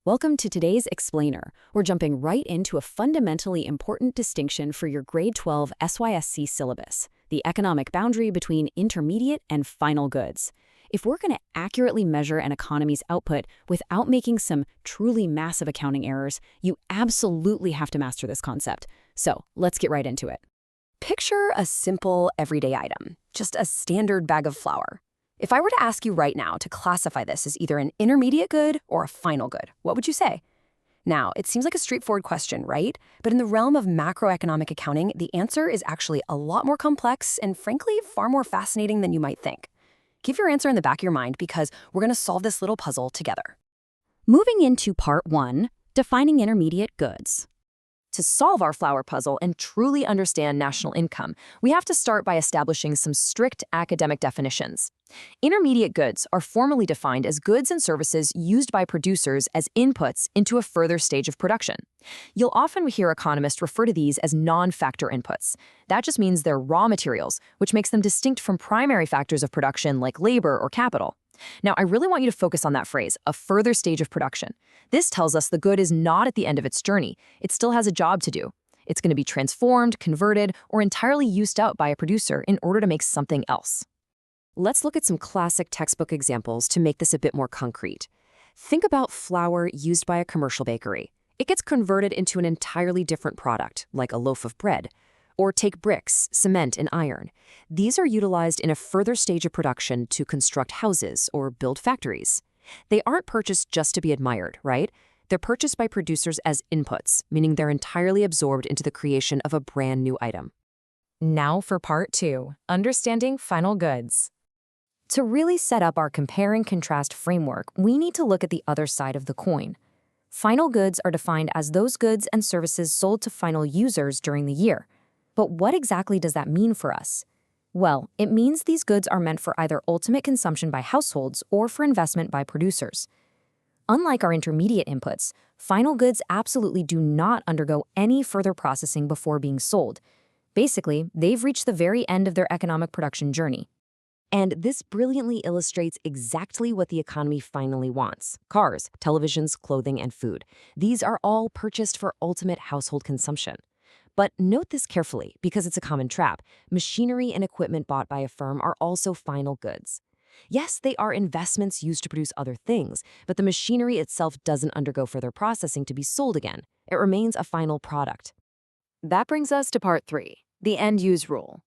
Welcome to today's Explainer. We're jumping right into a fundamentally important distinction for your Grade 12 SYSC syllabus, the economic boundary between intermediate and final goods. If we're going to accurately measure an economy's output without making some truly massive accounting errors, you absolutely have to master this concept. So let's get right into it. Picture a simple, everyday item, just a standard bag of flour. If I were to ask you right now to classify this as either an intermediate good or a final good, what would you say? Now, it seems like a straightforward question, right? But in the realm of macroeconomic accounting, the answer is actually a lot more complex and, frankly, far more fascinating than you might think. Keep your answer in the back of your mind because we're going to solve this little puzzle together. Moving into Part 1, defining intermediate goods. To solve our flour puzzle and truly understand national income, we have to start by establishing some strict academic definitions. Intermediate goods are formally defined as goods and services used by producers as inputs into a further stage of production. You'll often hear economists refer to these as non-factor inputs. That just means they're raw materials, which makes them distinct from primary factors of production like labor or capital. Now, I really want you to focus on that phrase, a further stage of production. This tells us the good is not at the end of its journey. It still has a job to do. It's going to be transformed, converted, or entirely used out by a producer in order to make something else. Let's look at some classic textbook examples to make this a bit more concrete. Think about flour used by a commercial bakery. It gets converted into an entirely different product, like a loaf of bread. Or take bricks, cement, and iron. These are utilized in a further stage of production to construct houses or build factories. They aren't purchased just to be admired, right? They're purchased by producers as inputs, meaning they're entirely absorbed into the creation of a brand new item. Now for Part 2, understanding final goods. To really set up our compare and contrast framework, we need to look at the other side of the coin. Final goods are defined as those goods and services sold to final users during the year. But what exactly does that mean for us? Well, it means these goods are meant for either ultimate consumption by households or for investment by producers. Unlike our intermediate inputs, final goods absolutely do not undergo any further processing before being sold. Basically, they've reached the very end of their economic production journey. And this brilliantly illustrates exactly what the economy finally wants: cars, televisions, clothing, and food. These are all purchased for ultimate household consumption. But note this carefully, because it's a common trap. Machinery and equipment bought by a firm are also final goods. Yes, they are investments used to produce other things, but the machinery itself doesn't undergo further processing to be sold again. It remains a final product. That brings us to Part 3, the end-use rule.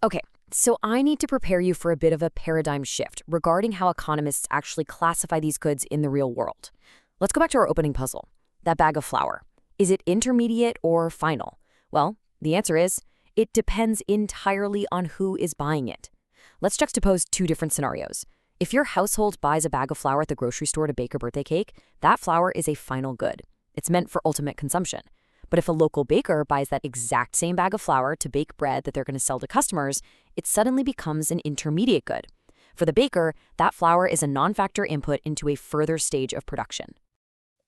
Okay, so I need to prepare you for a bit of a paradigm shift regarding how economists actually classify these goods in the real world. Let's go back to our opening puzzle, that bag of flour. Is it intermediate or final? Well, the answer is, it depends entirely on who is buying it. Let's juxtapose two different scenarios. If your household buys a bag of flour at the grocery store to bake a birthday cake, that flour is a final good. It's meant for ultimate consumption. But if a local baker buys that exact same bag of flour to bake bread that they're going to sell to customers, it suddenly becomes an intermediate good. For the baker, that flour is a non-factor input into a further stage of production.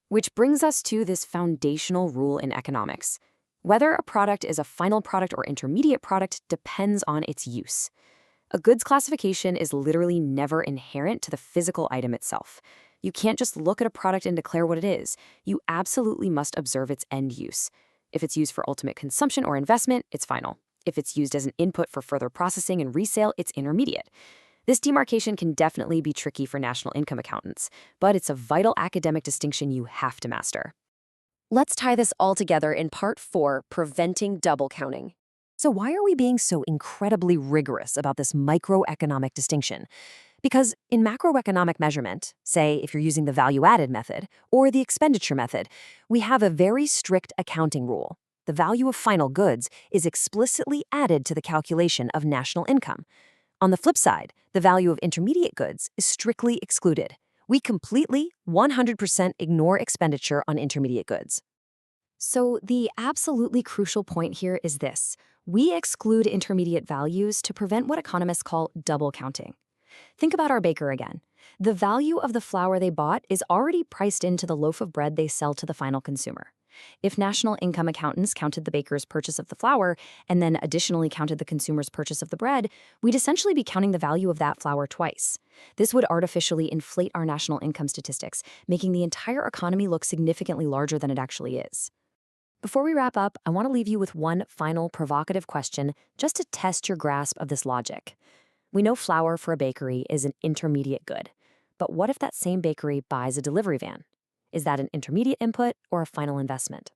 Which brings us to this foundational rule in economics. Whether a product is a final product or intermediate product depends on its use. A goods classification is literally never inherent to the physical item itself. You can't just look at a product and declare what it is. You absolutely must observe its end use. If it's used for ultimate consumption or investment, it's final. If it's used as an input for further processing and resale, it's intermediate. This demarcation can definitely be tricky for national income accountants, but it's a vital academic distinction you have to master. Let's tie this all together in Part 4, preventing double counting. So why are we being so incredibly rigorous about this microeconomic distinction? Because in macroeconomic measurement, say if you're using the value-added method or the expenditure method, we have a very strict accounting rule. The value of final goods is explicitly added to the calculation of national income. On the flip side, the value of intermediate goods is strictly excluded. We completely, 100% ignore expenditure on intermediate goods. So the absolutely crucial point here is this. We exclude intermediate values to prevent what economists call double counting. Think about our baker again. The value of the flour they bought is already priced into the loaf of bread they sell to the final consumer. If national income accountants counted the baker's purchase of the flour and then additionally counted the consumer's purchase of the bread, we'd essentially be counting the value of that flour twice. This would artificially inflate our national income statistics, making the entire economy look significantly larger than it actually is. Before we wrap up, I want to leave you with one final provocative question just to test your grasp of this logic. We know flour for a bakery is an intermediate good, but what if that same bakery buys a delivery van? Is that an intermediate input or a final investment?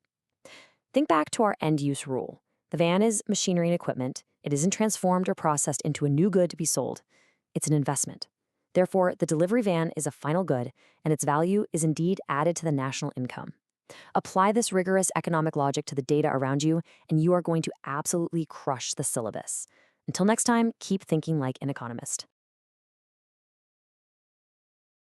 Think back to our end-use rule. The van is machinery and equipment. It isn't transformed or processed into a new good to be sold. It's an investment. Therefore, the delivery van is a final good, and its value is indeed added to the national income. Apply this rigorous economic logic to the data around you, and you are going to absolutely crush the syllabus. Until next time, keep thinking like an economist.